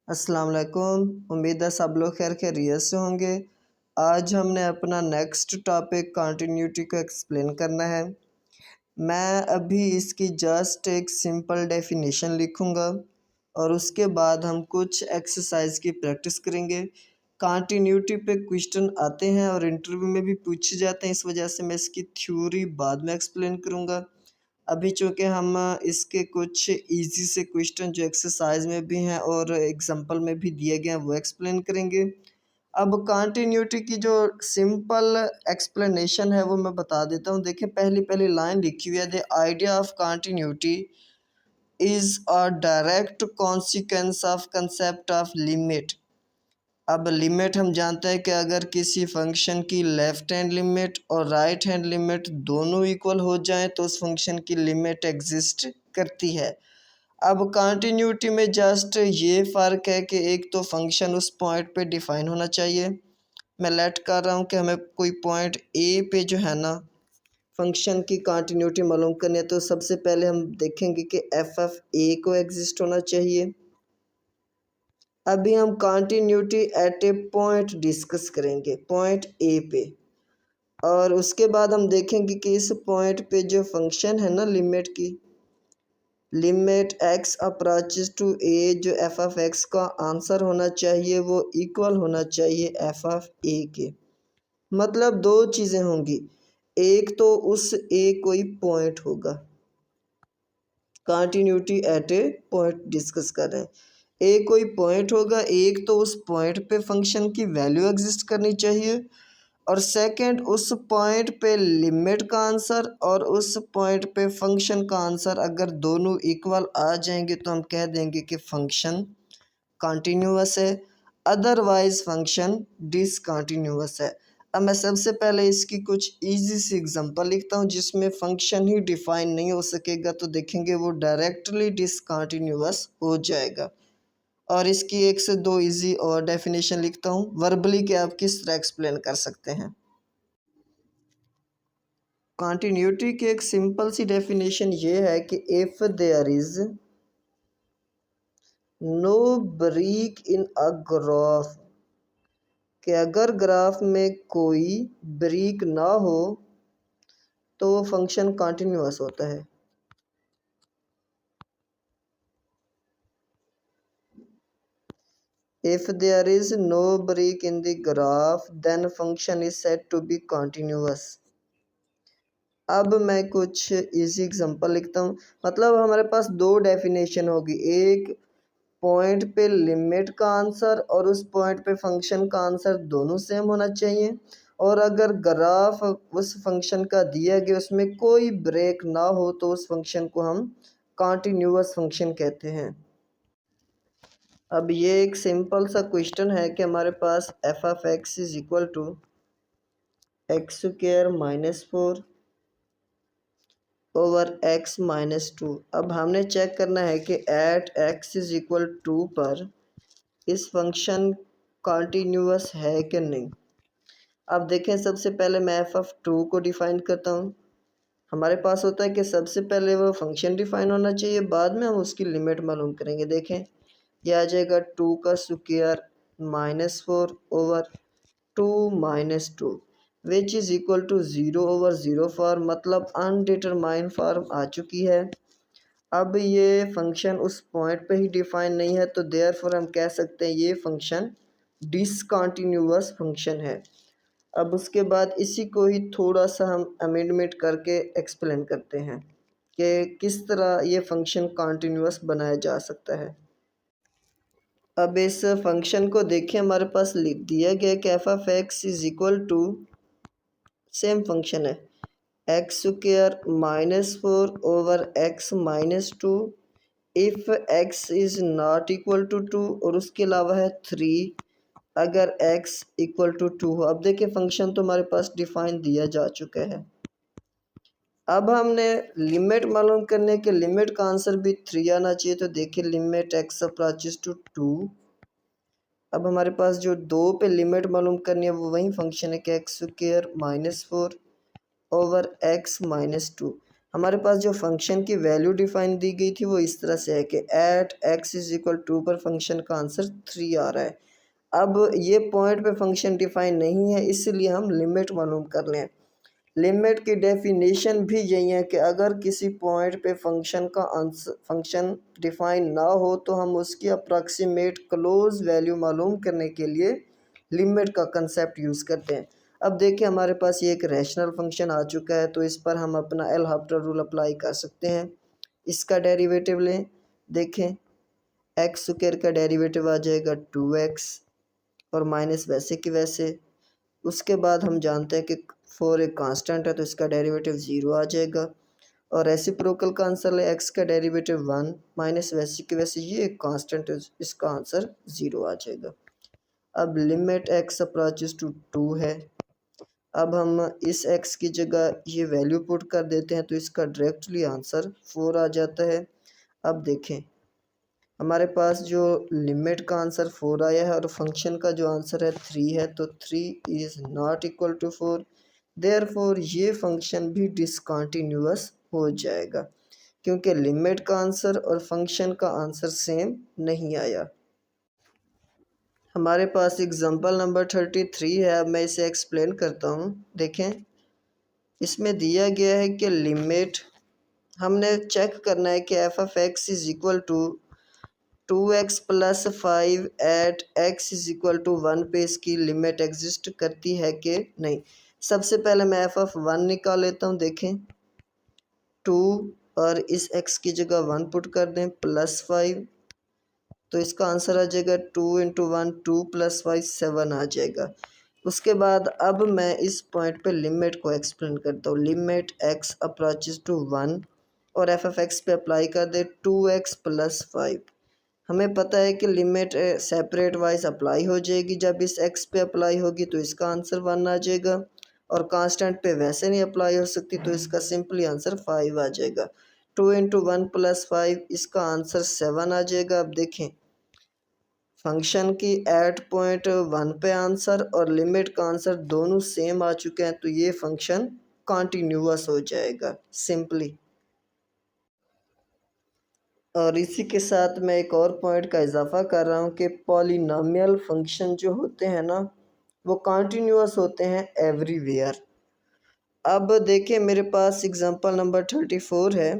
अस्सलाम वालेकुम। उम्मीद है सब लोग खैर खैरियत से होंगे। आज हमने अपना नेक्स्ट टॉपिक कंटिन्यूटी को एक्सप्लेन करना है। मैं अभी इसकी जस्ट एक सिंपल डेफिनेशन लिखूंगा और उसके बाद हम कुछ एक्सरसाइज की प्रैक्टिस करेंगे। कंटिन्यूटी पे क्वेश्चन आते हैं और इंटरव्यू में भी पूछे जाते हैं, इस वजह से मैं इसकी थ्योरी बाद में एक्सप्लेन करूंगा। अभी चूँकि हम इसके कुछ इजी से क्वेश्चन जो एक्सरसाइज में भी हैं और एग्जांपल में भी दिए गए हैं वो एक्सप्लेन करेंगे। अब कंटिन्यूटी की जो सिंपल एक्सप्लेनेशन है वो मैं बता देता हूँ। देखिए पहली पहली लाइन लिखी हुई है, the idea of continuity is a direct consequence of concept of limit. अब लिमिट हम जानते हैं कि अगर किसी फंक्शन की लेफ़्ट हैंड लिमिट और राइट हैंड लिमिट दोनों इक्वल हो जाएं तो उस फंक्शन की लिमिट एग्जिस्ट करती है। अब कंटिन्यूटी में जस्ट ये फ़र्क है कि एक तो फंक्शन उस पॉइंट पे डिफ़ाइन होना चाहिए। मैं लेट कर रहा हूँ कि हमें कोई पॉइंट ए पे जो है ना फंक्शन की कंटिन्यूटी मालूम करनी है, तो सबसे पहले हम देखेंगे कि एफ एफ ए को एग्जिस्ट होना चाहिए। अभी हम continuity at A point discuss करेंगे, पॉइंट ए पे, और उसके बाद हम देखेंगे कि इस पॉइंट पे जो फंक्शन है ना लिमिट की, लिमिट एक्स अप्रोचेस टू ए, जो एफ ऑफ एक्स का आंसर होना चाहिए वो इक्वल होना चाहिए एफ ऑफ ए के। मतलब दो चीज़ें होंगी, एक तो उस ए कोई पॉइंट होगा, continuity at A point discuss कर रहे हैं, ए कोई पॉइंट होगा, एक तो उस पॉइंट पे फंक्शन की वैल्यू एग्जिस्ट करनी चाहिए, और सेकंड उस पॉइंट पे लिमिट का आंसर और उस पॉइंट पे फंक्शन का आंसर अगर दोनों इक्वल आ जाएंगे तो हम कह देंगे कि फंक्शन कंटिन्यूअस है, अदरवाइज फंक्शन डिसकंटिन्यूअस है। अब मैं सबसे पहले इसकी कुछ इजी सी एग्जांपल लिखता हूँ जिसमें फंक्शन ही डिफाइन नहीं हो सकेगा, तो देखेंगे वो डायरेक्टली डिसकंटिन्यूअस हो जाएगा। और इसकी एक से दो इजी और डेफिनेशन लिखता हूँ वर्बली कि आप किस तरह एक्सप्लेन कर सकते हैं। कंटिन्यूटी की एक सिंपल सी डेफिनेशन ये है कि if there is no break in a graph, कि अगर ग्राफ में कोई ब्रेक ना हो तो वो फंक्शन कंटिन्यूअस होता है। If there is no break in the graph then function is said to be continuous। अब मैं कुछ इजी एग्जांपल लिखता हूँ। मतलब हमारे पास दो डेफिनेशन होगी, एक पॉइंट पे लिमिट का आंसर और उस पॉइंट पे फंक्शन का आंसर दोनों सेम होना चाहिए, और अगर ग्राफ उस फंक्शन का दिया गया उसमें कोई ब्रेक ना हो तो उस फंक्शन को हम कंटिन्यूअस फंक्शन कहते हैं। अब ये एक सिंपल सा क्वेश्चन है कि हमारे पास f of x is equal to x square -4 over x -2। अब हमने चेक करना है कि at x is equal to पर इस फंक्शन कंटिन्यूअस है कि नहीं। अब देखें सबसे पहले मैं एफ ऑफ टू को डिफ़ाइन करता हूँ। हमारे पास होता है कि सबसे पहले वो फंक्शन डिफ़ाइन होना चाहिए, बाद में हम उसकी लिमिट मालूम करेंगे। देखें ये आ जाएगा टू का square -4 over 2 - 2 which is equal to 0/0 form, मतलब अनडिटरमाइंड फॉर्म आ चुकी है। अब ये फंक्शन उस पॉइंट पे ही डिफाइन नहीं है तो देयरफॉर हम कह सकते हैं ये फंक्शन डिसकंटिन्यूअस फंक्शन है। अब उसके बाद इसी को ही थोड़ा सा हम अमेंडमेंट करके एक्सप्लेन करते हैं कि किस तरह ये फंक्शन कंटिन्यूअस बनाया जा सकता है। अब इस फंक्शन को देखिए, हमारे पास लिख दिया गया कि f of x is equal to, same function है, x square -4 over x -2 if x is not equal to 2, और उसके अलावा है 3 अगर एक्स इक्वल टू 2 हो। अब देखिए फंक्शन तो हमारे पास डिफाइन दिया जा चुका है। अब हमने लिमिट मालूम करने के, लिमिट का आंसर भी 3 आना चाहिए, तो देखिए लिमिट एक्स अप्रोचेस टू 2। अब हमारे पास जो दो पे लिमिट मालूम करनी है वो वही फंक्शन है कि एक्स स्क्वायर -4 ओवर एक्स -2। हमारे पास जो फंक्शन की वैल्यू डिफाइन दी गई थी वो इस तरह से है कि at x is equal to पर फंक्शन का आंसर 3 आ रहा है। अब ये पॉइंट पे फंक्शन डिफाइन नहीं है, इसलिए हम लिमिट मालूम कर लें। लिमिट की डेफिनेशन भी यही है कि अगर किसी पॉइंट पे फंक्शन डिफाइन ना हो तो हम उसकी अप्रॉक्सीमेट क्लोज वैल्यू मालूम करने के लिए लिमिट का कंसेप्ट यूज़ करते हैं। अब देखिए हमारे पास ये एक रैशनल फंक्शन आ चुका है, तो इस पर हम अपना एल हॉपिटल रूल अप्लाई कर सकते हैं। इसका डेरिवेटिव लें, देखें एक्स स्क्वायर का डेरिवेटिव आ जाएगा 2x और माइनस वैसे की वैसे। उसके बाद हम जानते हैं कि 4 एक कांस्टेंट है तो इसका डेरिवेटिव 0 आ जाएगा। और रेसिप्रोकल का आंसर है एक्स का डेरिवेटिव 1 माइनस वैसे की वैसे ये एक कांस्टेंट है, इसका आंसर 0 आ जाएगा। अब लिमिट एक्स अप्रोचेस टू 2 है। अब हम इस x की जगह ये वैल्यू पुट कर देते हैं तो इसका डायरेक्टली आंसर 4 आ जाता है। अब देखें हमारे पास जो लिमिट का आंसर 4 आया है और फंक्शन का जो आंसर है 3 है, तो 3 is not equal to 4, therefore ये फंक्शन भी डिसकंटिन्यूअस हो जाएगा क्योंकि लिमिट का आंसर और फंक्शन का आंसर सेम नहीं आया। हमारे पास एग्जांपल नंबर 33 है। अब मैं इसे एक्सप्लेन करता हूँ। देखें इसमें दिया गया है कि लिमिट हमने चेक करना है कि f of x is equal to 2x plus 5 at x is equal to 1 पे इसकी लिमिट एग्जिस्ट करती है कि नहीं। सबसे पहले मैं एफ ऑफ 1 निकाल लेता हूँ। देखें 2 और इस x की जगह 1 पुट कर दें प्लस 5, तो इसका आंसर आ जाएगा 2 इंटू 1 2 प्लस 5 7 आ जाएगा। उसके बाद अब मैं इस पॉइंट पे लिमिट को एक्सप्लेन करता हूँ। लिमिट x अप्रोचेस टू 1 और एफ ऑफ एक्स पे अप्लाई कर दे 2x प्लस 5। हमें पता है कि लिमिट सेपरेट वाइज अप्लाई हो जाएगी, जब इस x पे अप्लाई होगी तो इसका आंसर 1 आ जाएगा और कांस्टेंट पे वैसे नहीं अप्लाई हो सकती तो इसका सिंपली आंसर 5 आ जाएगा। 2 इंटू 1 प्लस 5 इसका आंसर 7 आ जाएगा। अब देखें फंक्शन की एट पॉइंट 1 पे आंसर और लिमिट का आंसर दोनों सेम आ चुके हैं, तो ये फंक्शन कॉन्टीन्यूअस हो जाएगा सिंपली। और इसी के साथ मैं एक और पॉइंट का इजाफा कर रहा हूँ कि पॉलिनोमियल फंक्शन जो होते हैं ना वो कॉन्टीन्यूअस होते हैं एवरीवेयर। अब देखिए मेरे पास एग्जांपल नंबर 34 है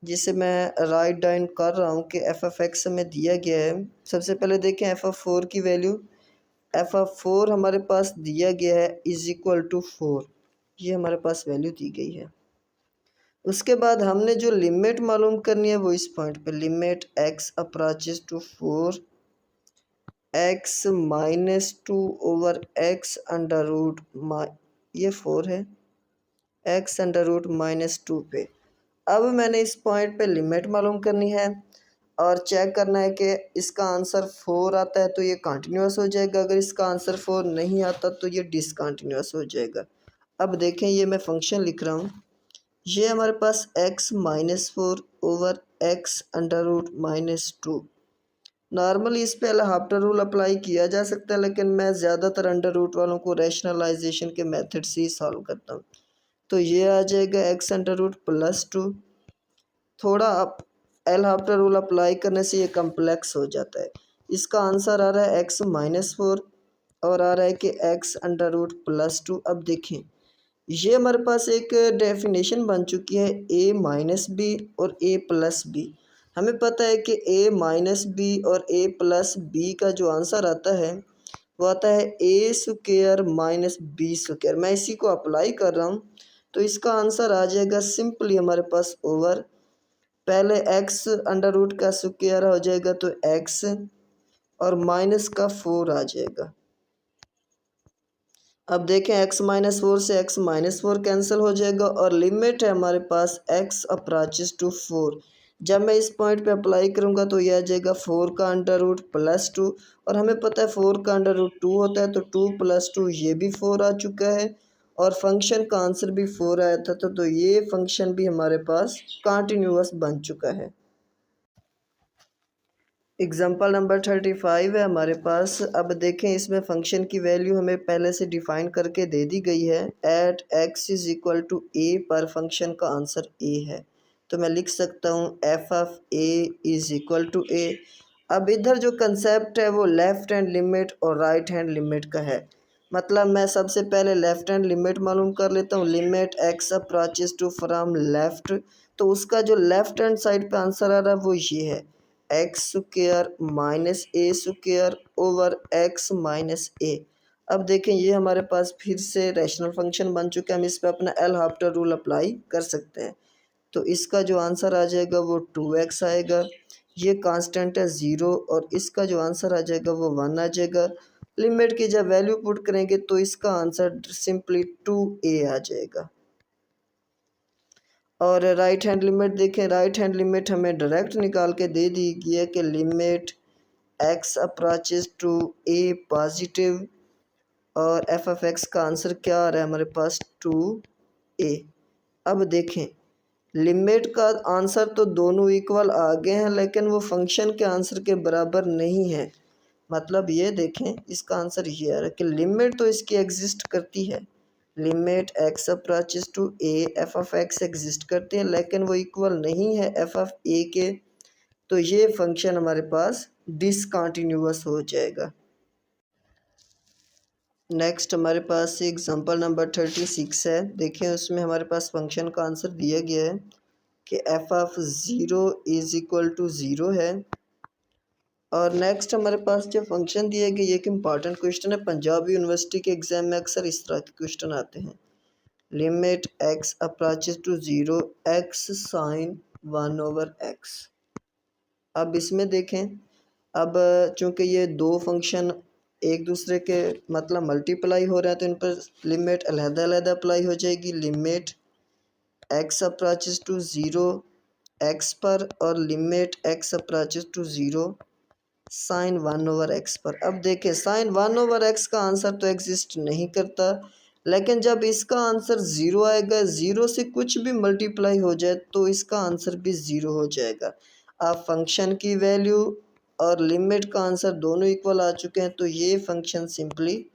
जिसे मैं राइट डाउन कर रहा हूँ कि एफ ऑफ एक्स हमें दिया गया है। सबसे पहले देखें एफ ऑफ 4 की वैल्यू। एफ ऑफ 4 हमारे पास दिया गया है इज इक्वल टू 4, ये हमारे पास वैल्यू दी गई है। उसके बाद हमने जो लिमिट मालूम करनी है वो इस पॉइंट पे limit x approaches to 4 x minus 2 over x under root ये 4 है एक्स अंडर रूट माइनस 2 पे। अब मैंने इस पॉइंट पे लिमिट मालूम करनी है और चेक करना है कि इसका आंसर 4 आता है तो ये कंटिन्यूअस हो जाएगा, अगर इसका आंसर 4 नहीं आता तो ये डिसकंटिन्यूअस हो जाएगा। अब देखें ये मैं फंक्शन लिख रहा हूँ, ये हमारे पास x minus 4 over x under root minus 2। Normally इस पे एल हॉपिटल रूल अप्लाई किया जा सकता है, लेकिन मैं ज़्यादातर अंडर रूट वालों को रैशनलाइजेशन के मेथड से ही सॉल्व करता हूँ। तो ये आ जाएगा एक्स अंडर रूट प्लस 2। थोड़ा आप एल हॉपिटल रूल अप्लाई करने से ये कम्प्लेक्स हो जाता है। इसका आंसर आ रहा है एक्स माइनस 4 और आ रहा है कि एक्स अंडर रूट प्लस 2। अब देखें ये हमारे पास एक डेफिनेशन बन चुकी है ए माइनस बी और ए प्लस बी। हमें पता है कि ए माइनस बी और ए प्लस बी का जो आंसर आता है वो आता है ए स्क्वायर माइनस बी स्क्वायर। मैं इसी को अप्लाई कर रहा हूँ तो इसका आंसर आ जाएगा सिंपली हमारे पास ओवर पहले एक्स अंडर रूट का स्क्वायर हो जाएगा तो एक्स और माइनस का 4 आ जाएगा। अब देखें x माइनस 4 से x माइनस 4 कैंसिल हो जाएगा और लिमिट है हमारे पास x अप्रोचेस टू 4। जब मैं इस पॉइंट पे अप्लाई करूँगा तो यह आ जाएगा 4 का अंडर रूट प्लस 2 और हमें पता है 4 का अंडर रूट 2 होता है तो 2 प्लस 2 ये भी 4 आ चुका है और फंक्शन का आंसर भी 4 आया था, तो ये फंक्शन भी हमारे पास कंटिन्यूअस बन चुका है। एग्जाम्पल नंबर 35 है हमारे पास। अब देखें इसमें फंक्शन की वैल्यू हमें पहले से डिफाइन करके दे दी गई है। At x is equal to a पर फंक्शन का आंसर ए है, तो मैं लिख सकता हूँ f of a is equal to a. अब इधर जो कंसेप्ट है वो लेफ़्ट हैंड लिमिट और राइट हैंड लिमिट का है। मतलब मैं सबसे पहले लेफ़्ट हैंड लिमिट मालूम कर लेता हूँ। Limit x approaches to from left, तो उसका जो लेफ़्ट हैंड साइड पे आंसर आ रहा है वो ये है x square minus a square over x minus a. अब देखें ये हमारे पास फिर से रैशनल फंक्शन बन चुका है, हम इस पर अपना एल हाफ्टर रूल अप्लाई कर सकते हैं। तो इसका जो आंसर आ जाएगा वो 2x आएगा। ये कांस्टेंट है 0 और इसका जो आंसर आ जाएगा वो 1 आ जाएगा। लिमिट की जब वैल्यू पुट करेंगे तो इसका आंसर सिंपली 2a आ जाएगा। और राइट हैंड लिमिट देखें, राइट हैंड लिमिट हमें डायरेक्ट निकाल के दे दी गई है कि limit x approaches to a positive, और एफ ऑफ एक्स का आंसर क्या आ रहा है हमारे पास 2a। अब देखें लिमिट का आंसर तो दोनों इक्वल आ गए हैं, लेकिन वो फंक्शन के आंसर के बराबर नहीं है। मतलब ये देखें इसका आंसर ये आ रहा है कि लिमिट तो इसकी एग्जिस्ट करती है, limit x approaches to a f of x exist करते हैं, लेकिन वो इक्वल नहीं है एफ ऑफ ए के। तो ये फंक्शन हमारे पास डिसकंटिन्यूअस हो जाएगा। नेक्स्ट हमारे पास एग्जांपल नंबर 36 है। देखें उसमें हमारे पास फंक्शन का आंसर दिया गया है कि f of zero is equal to zero है। और नेक्स्ट हमारे पास जो फंक्शन दिया गया, ये एक इम्पॉर्टेंट क्वेश्चन है, पंजाब यूनिवर्सिटी के एग्जाम में अक्सर इस तरह के क्वेश्चन आते हैं। Limit x approaches to zero x sine 1/x। अब इसमें देखें, अब चूँकि ये दो फंक्शन एक दूसरे के मतलब मल्टीप्लाई हो रहे हैं तो इन पर लिमिट अलग-अलग अप्लाई हो जाएगी। Limit x approaches to zero x पर और limit x approaches to zero sine 1/x पर। अब देखें साइन 1/x का आंसर तो एग्जिस्ट नहीं करता, लेकिन जब इसका आंसर ज़ीरो आएगा, ज़ीरो से कुछ भी मल्टीप्लाई हो जाए तो इसका आंसर भी ज़ीरो हो जाएगा। अब फंक्शन की वैल्यू और लिमिट का आंसर दोनों इक्वल आ चुके हैं, तो ये फंक्शन सिंपली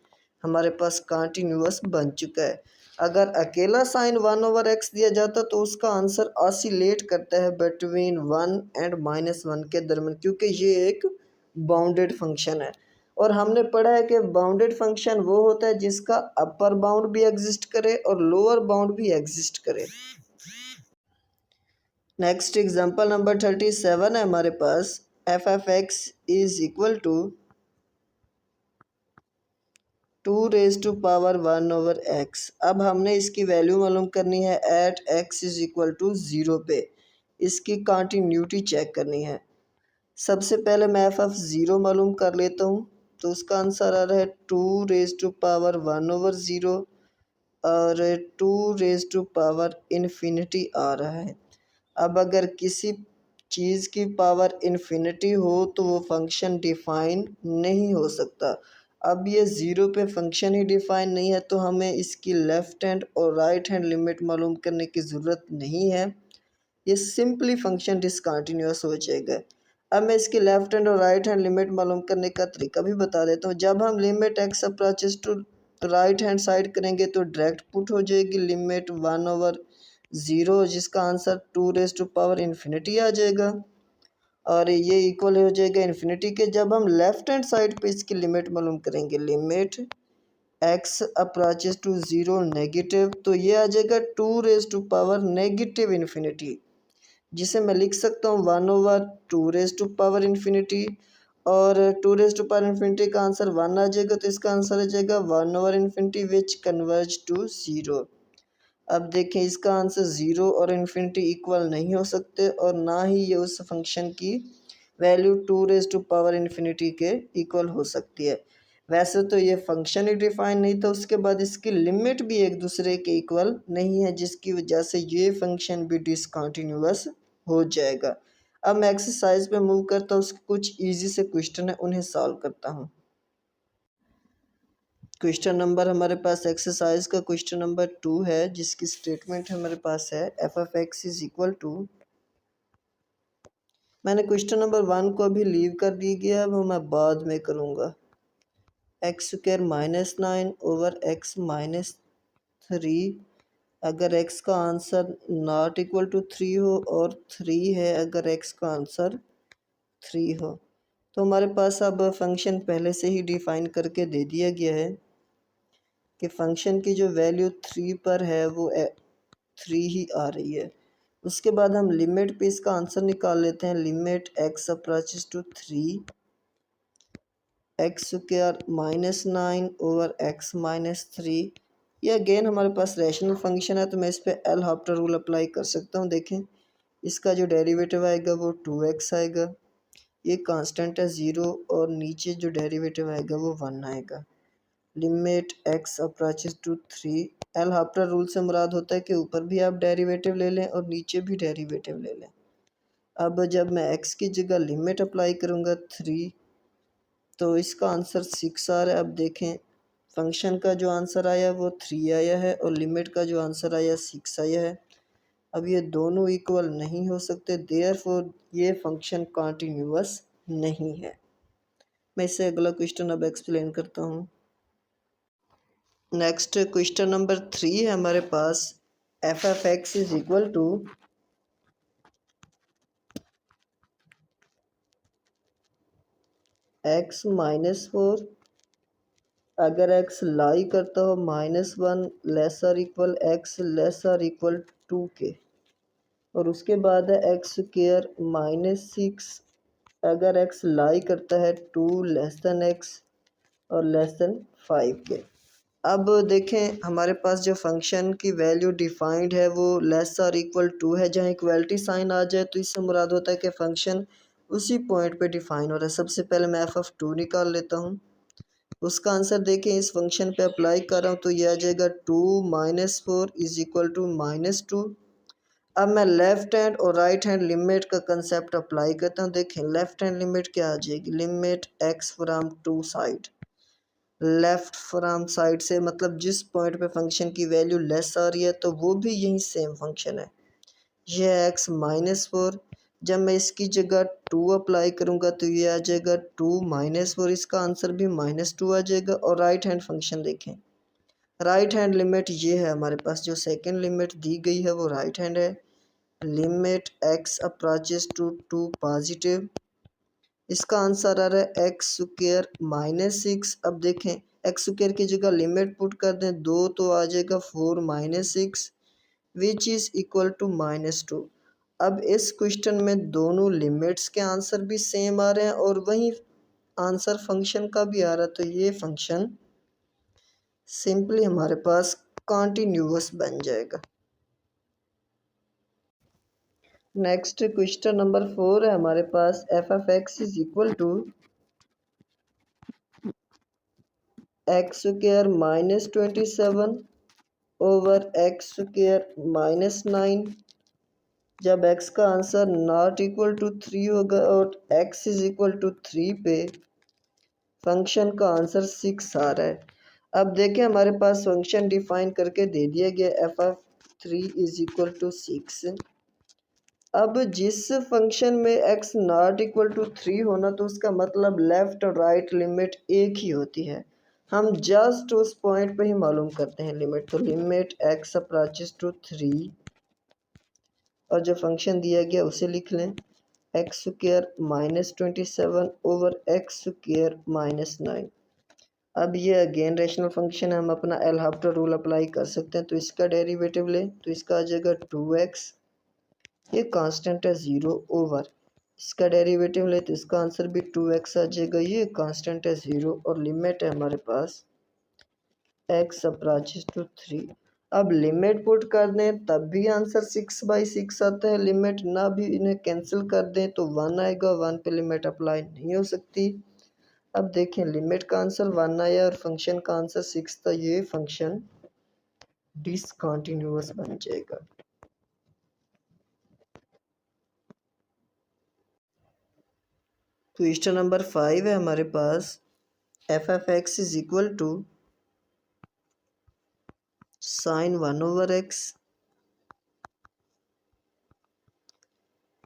हमारे पास कंटिन्यूअस बन चुका है। अगर अकेला साइन 1/x दिया जाता तो उसका आंसर ऑसिलेट करता है बिटवीन 1 एंड -1 के दरमियान, क्योंकि ये एक बाउंडेड फंक्शन है। और हमने पढ़ा है कि बाउंडेड फंक्शन वो होता है जिसका अपर बाउंड भी एग्जिस्ट करे और लोअर बाउंड भी एग्जिस्ट करे। नेक्स्ट एग्जांपल नंबर 37 है हमारे पास। F f x is equal to 2⁻1/x। अब हमने इसकी वैल्यू मालूम करनी है at x is equal to 0 पे। इसकी कंटिन्यूटी चेक करनी है। सबसे पहले मैं एफ ऑफ ज़ीरो मालूम कर लेता हूँ, तो उसका आंसर आ रहा है 2⁻1/0 और 2⁻∞ आ रहा है। अब अगर किसी चीज़ की पावर इन्फिनिटी हो तो वो फंक्शन डिफाइन नहीं हो सकता। अब ये ज़ीरो पे फंक्शन ही डिफाइन नहीं है, तो हमें इसकी लेफ़्ट हैंड और राइट हैंड लिमिट मालूम करने की ज़रूरत नहीं है, ये सिंपली फंक्शन डिसकंटिन्यूअस हो जाएगा। अब मैं इसकी लेफ्ट हैंड और राइट हैंड लिमिट मालूम करने का तरीका भी बता देता हूँ। जब हम limit x approaches to right hand side करेंगे तो डायरेक्ट पुट हो जाएगी लिमिट 1/0, जिसका आंसर 2⁻∞ आ जाएगा और ये इक्वल हो जाएगा इन्फिनिटी के। जब हम लेफ्ट हैंड साइड पे इसकी लिमिट मालूम करेंगे limit x approaches to zero negative, तो ये आ जाएगा 2⁻∞, जिसे मैं लिख सकता हूँ 1/2⁻∞। और 2⁻∞ का आंसर 1 आ जाएगा, तो इसका आंसर आ जाएगा 1/∞, विच कन्वर्ज टू ज़ीरो। अब देखें इसका आंसर ज़ीरो और इन्फिनिटी इक्वल नहीं हो सकते और ना ही ये उस फंक्शन की वैल्यू 2⁻∞ के इक्वल हो सकती है। वैसे तो ये फंक्शन ही डिफाइन नहीं था, उसके बाद इसकी लिमिट भी एक दूसरे के इक्वल नहीं है, जिसकी वजह से ये फंक्शन भी डिसकंटिन्यूअस हो जाएगा। अब मैं एक्सरसाइज पे मूव करता हूँ, उसके कुछ इजी से क्वेश्चन है उन्हें सॉल्व करता हूँ। क्वेश्चन नंबर हमारे पास एक्सरसाइज का क्वेश्चन नंबर 2 है, जिसकी स्टेटमेंट हमारे पास है f of x is equal to मैंने क्वेश्चन नंबर 1 को अभी लीव कर दिया गया है, वो मैं बाद में करूँगा। X square minus 9 over x minus 3, अगर एक्स का आंसर नॉट इक्वल टू 3 हो और 3 है अगर एक्स का आंसर 3 हो। तो हमारे पास अब फंक्शन पहले से ही डिफ़ाइन करके दे दिया गया है कि फ़ंक्शन की जो वैल्यू 3 पर है वो 3 ही आ रही है। उसके बाद हम लिमिट पे इसका आंसर निकाल लेते हैं। Limit x approaches to 3 x square minus 9 over x minus 3। ये अगेन हमारे पास रैशनल फंक्शन है तो मैं इस पर एल हॉपिटल रूल अप्लाई कर सकता हूँ। देखें इसका जो डेरिवेटिव आएगा वो 2x आएगा, ये कांस्टेंट है 0 और नीचे जो डेरिवेटिव आएगा वो 1 आएगा। Limit x approaches to 3, L'Hospital rule से मुराद होता है कि ऊपर भी आप डेरिवेटिव ले लें और नीचे भी डेरिवेटिव ले लें। अब जब मैं x की जगह लिमिट अप्लाई करूँगा 3 तो इसका आंसर 6 आ रहा है। अब देखें फंक्शन का जो आंसर आया वो 3 आया है और लिमिट का जो आंसर आया 6 आया है। अब ये दोनों इक्वल नहीं हो सकते, देयरफॉर ये फंक्शन कॉन्टीन्यूअस नहीं है। मैं इससे अगला क्वेश्चन अब एक्सप्लेन करता हूँ। नेक्स्ट क्वेश्चन नंबर 3 है हमारे पास। F f x is equal to x minus 4, अगर एक्स लाई करता हो -1 lesser equal x lesser equal 2 के, और उसके बाद है एक्स स्क्वायर -6, अगर एक्स लाई करता है 2 लेस दैन एक्स और लेस दैन 5 के। अब देखें हमारे पास जो फंक्शन की वैल्यू डिफाइंड है वो लेस और इक्वल टू है। जहाँ इक्वलिटी साइन आ जाए तो इससे मुराद होता है कि फंक्शन उसी पॉइंट पे डिफाइन हो रहा है। सबसे पहले मैं एफ ऑफ 2 निकाल लेता हूँ। उसका आंसर देखें इस फंक्शन पे अप्लाई कर रहा हूँ तो ये आ जाएगा 2 माइनस 4 इज इक्वल टू -2। अब मैं लेफ़्ट हैंड और राइट हैंड लिमिट का कंसेप्ट अप्लाई करता हूँ। देखें लेफ़्ट हैंड लिमिट क्या आ जाएगी, limit x from to side, left from side से मतलब जिस पॉइंट पे फंक्शन की वैल्यू लेस आ रही है तो वो भी यही सेम फंक्शन है। यह है एक्स -4, जब मैं इसकी जगह 2 अप्लाई करूँगा तो ये आ जाएगा 2 -4, इसका आंसर भी -2 आ जाएगा। और राइट हैंड फंक्शन देखें, राइट हैंड लिमिट ये है हमारे पास, जो सेकंड लिमिट दी गई है वो राइट हैंड है। Limit x approaches to 2 positive, इसका आंसर आ रहा है एक्स स्क्वायर -6। अब देखें एक्स स्क्वायर की जगह लिमिट पुट कर दें 2 तो आ जाएगा 4 -6 विच इज़ इक्वल टू -2। अब इस क्वेश्चन में दोनों लिमिट्स के आंसर भी सेम आ रहे हैं और वही आंसर फंक्शन का भी आ रहा है, तो ये फंक्शन सिंपली हमारे पास कॉन्टीन्यूअस बन जाएगा। नेक्स्ट क्वेश्चन नंबर 4 है हमारे पास। F f x is equal to x square -27 over x square -9, जब x का आंसर नॉट इक्वल टू 3 होगा और x इज इक्वल टू 3 पे फंक्शन का आंसर 6 आ रहा है। अब देखें हमारे पास फंक्शन डिफाइन करके दे दिया गया f of 3 is equal to 6। अब जिस फंक्शन में x नॉट इक्वल टू 3 होना तो उसका मतलब लेफ़्ट और राइट लिमिट एक ही होती है। हम जस्ट उस पॉइंट पे ही मालूम करते हैं लिमिट, तो लिमिट x अप्रोचेस टू 3 और जो फंक्शन दिया गया उसे लिख लें, x square -27 over x square -9। अब ये अगेन रेशनल फंक्शन है, हम अपना एल हॉपिटल रूल अप्लाई कर सकते हैं। तो इसका डेरिवेटिव लें तो इसका आ जाएगा 2x, ये कांस्टेंट है 0 ओवर, इसका डेरिवेटिव ले तो इसका आंसर भी 2x आ जाएगा, ये कांस्टेंट है 0 और लिमिट है हमारे पास x अप्रोचेस टू 3। अब लिमिट पुट कर दें तब भी आंसर 6/6 आता है। लिमिट ना भी इन्हें कैंसिल कर दें तो 1 आएगा, 1 पे लिमिट अप्लाई नहीं हो सकती। अब देखें लिमिट का आंसर 1 आया और फंक्शन का आंसर 6 था, ये फंक्शन डिसकंटिन्यूअस बन जाएगा। क्वेश्चन नंबर 5 है हमारे पास। F f x is equal to sin 1 over x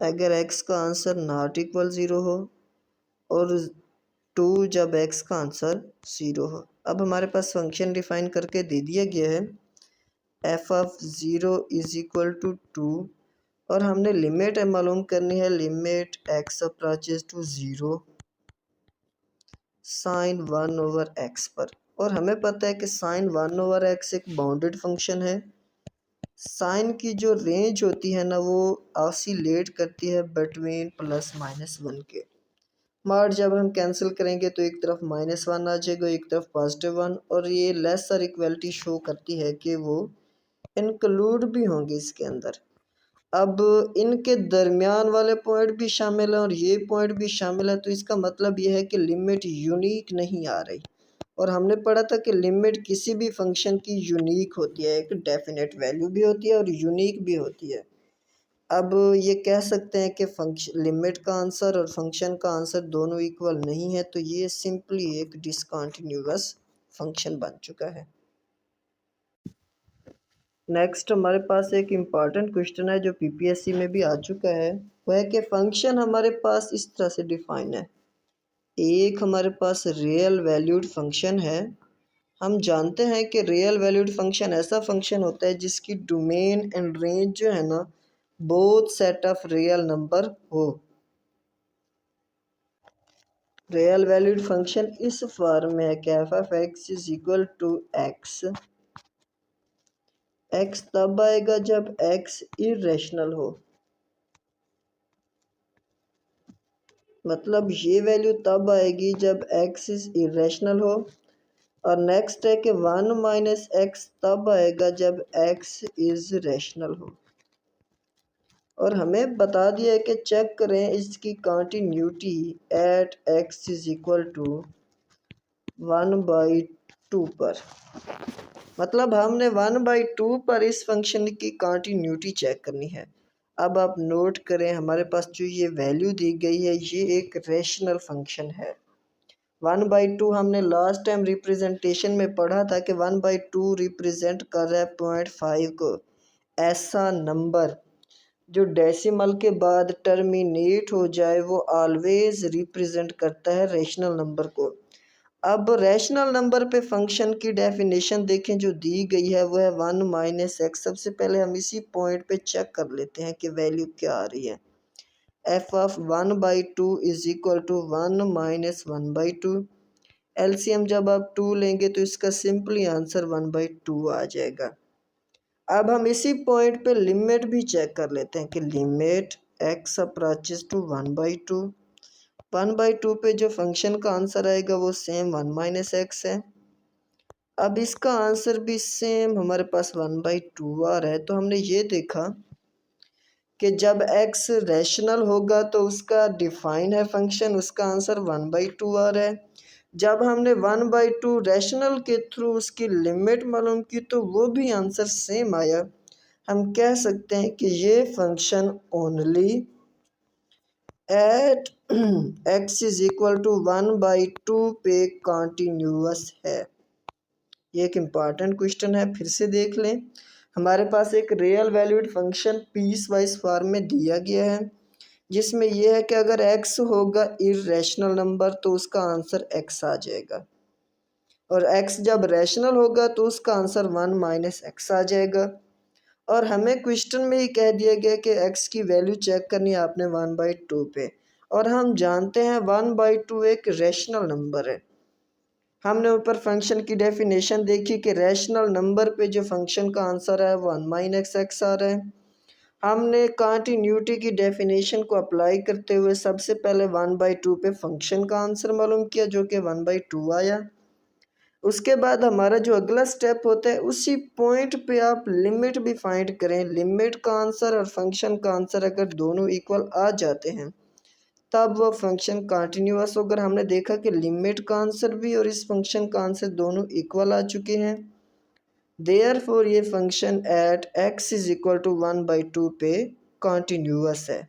अगर x का आंसर नॉट इक्वल 0 हो और 2 जब x का आंसर 0 हो। अब हमारे पास फंक्शन डिफाइन करके दे दिया गया है f of 0 is equal to 2 और हमने लिमिट मालूम करनी है, limit x approaches to 0 sine 1 over x पर। और हमें पता है कि साइन 1 ओवर x एक बाउंडेड फंक्शन है। साइन की जो रेंज होती है ना वो ऑसिलेट करती है बिटवीन प्लस माइनस 1 के। मार्ट जब हम कैंसिल करेंगे तो एक तरफ -1 आ जाएगा, एक तरफ +1, और ये लेसर इक्वलिटी शो करती है कि वो इंक्लूड भी होंगे इसके अंदर। अब इनके दरमियान वाले पॉइंट भी शामिल हैं और ये पॉइंट भी शामिल है, तो इसका मतलब ये है कि लिमिट यूनिक नहीं आ रही। और हमने पढ़ा था कि लिमिट किसी भी फंक्शन की यूनिक होती है, एक डेफिनेट वैल्यू भी होती है और यूनिक भी होती है। अब ये कह सकते हैं कि फंक्शन लिमिट का आंसर और फंक्शन का आंसर दोनों इक्वल नहीं है, तो ये सिंपली एक डिसकंटिन्यूअस फंक्शन बन चुका है। नेक्स्ट हमारे पास एक इम्पॉर्टेंट क्वेश्चन है जो पीपीएससी में भी आ चुका है, वो है कि फंक्शन हमारे पास इस तरह से डिफाइन है। एक हमारे पास रियल वैल्यूड फंक्शन है। हम जानते हैं कि रियल वैल्यूड फंक्शन ऐसा फंक्शन होता है जिसकी डोमेन एंड रेंज जो है ना both set of real number हो। रियल वैल्यूड फंक्शन इस फॉर्म में है कि f of x is equal to x. X तब आएगा जब एक्स इरेशनल हो, मतलब ये वैल्यू तब आएगी जब एक्स इज इरेशनल हो। और नेक्स्ट है कि 1 माइनस एक्स तब आएगा जब एक्स इज रेशनल हो। और हमें बता दिया है कि चेक करें इसकी continuity at x is equal to 1/2 पर। मतलब हमने 1/2 पर इस फंक्शन की कंटिन्यूटी चेक करनी है। अब आप नोट करें हमारे पास जो ये वैल्यू दी गई है ये एक रेशनल फंक्शन है। 1/2 हमने लास्ट टाइम रिप्रेजेंटेशन में पढ़ा था कि 1/2 रिप्रेजेंट कर रहा है 0.5 को। ऐसा नंबर जो डेसिमल के बाद टर्मिनेट हो जाए वो ऑलवेज रिप्रेजेंट करता है रेशनल नंबर को। अब रेशनल नंबर पे फंक्शन की डेफिनेशन देखें जो दी गई है वो है 1 माइनस एक्स। सबसे पहले हम इसी पॉइंट पे चेक कर लेते हैं कि वैल्यू क्या आ रही है। F of 1/2 is equal to 1 minus 1/2। LCM जब आप 2 लेंगे तो इसका सिंपली आंसर 1/2 आ जाएगा। अब हम इसी पॉइंट पे लिमिट भी चेक कर लेते हैं कि लिमिट एक्स अप्रोचेस टू 1/2। 1/2 पे जो फंक्शन का आंसर आएगा वो सेम 1 माइनस एक्स है। अब इसका आंसर भी सेम हमारे पास 1/2 आ रहा है। तो हमने ये देखा कि जब x रैशनल होगा तो उसका डिफाइन है फंक्शन, उसका आंसर 1/2 आ रहा है। जब हमने 1/2 रैशनल के थ्रू उसकी लिमिट मालूम की तो वो भी आंसर सेम आया। हम कह सकते हैं कि ये function only at x is equal to 1/2 पे कॉन्टीन्यूअस है। ये एक इम्पॉर्टेंट क्वेश्चन है, फिर से देख लें। हमारे पास एक real valued function piecewise form में दिया गया है जिसमें यह है कि अगर x होगा इरेशनल नंबर तो उसका आंसर x आ जाएगा, और x जब रैशनल होगा तो उसका आंसर 1 माइनस एक्स आ जाएगा। और हमें क्वेश्चन में ही कह दिया गया कि x की वैल्यू चेक करनी है आपने 1/2 पे, और हम जानते हैं 1/2 एक रैशनल नंबर है। हमने ऊपर फंक्शन की डेफिनेशन देखी कि रैशनल नंबर पे जो फंक्शन का आंसर है वो 1 माइनस एक्स आ रहा है। हमने कंटिन्यूटी की डेफिनेशन को अप्लाई करते हुए सबसे पहले 1/2 पे फंक्शन का आंसर मालूम किया जो कि 1/2 आया। उसके बाद हमारा जो अगला स्टेप होता है उसी पॉइंट पे आप लिमिट भी फाइंड करें। लिमिट का आंसर और फंक्शन का आंसर अगर दोनों इक्वल आ जाते हैं तब वह फंक्शन कंटिन्यूअस होकर हमने देखा कि लिमिट का आंसर भी और इस फंक्शन का आंसर दोनों इक्वल आ चुके हैं। देयरफॉर ये function at x is equal to 1/2 पे कंटिन्यूअस है।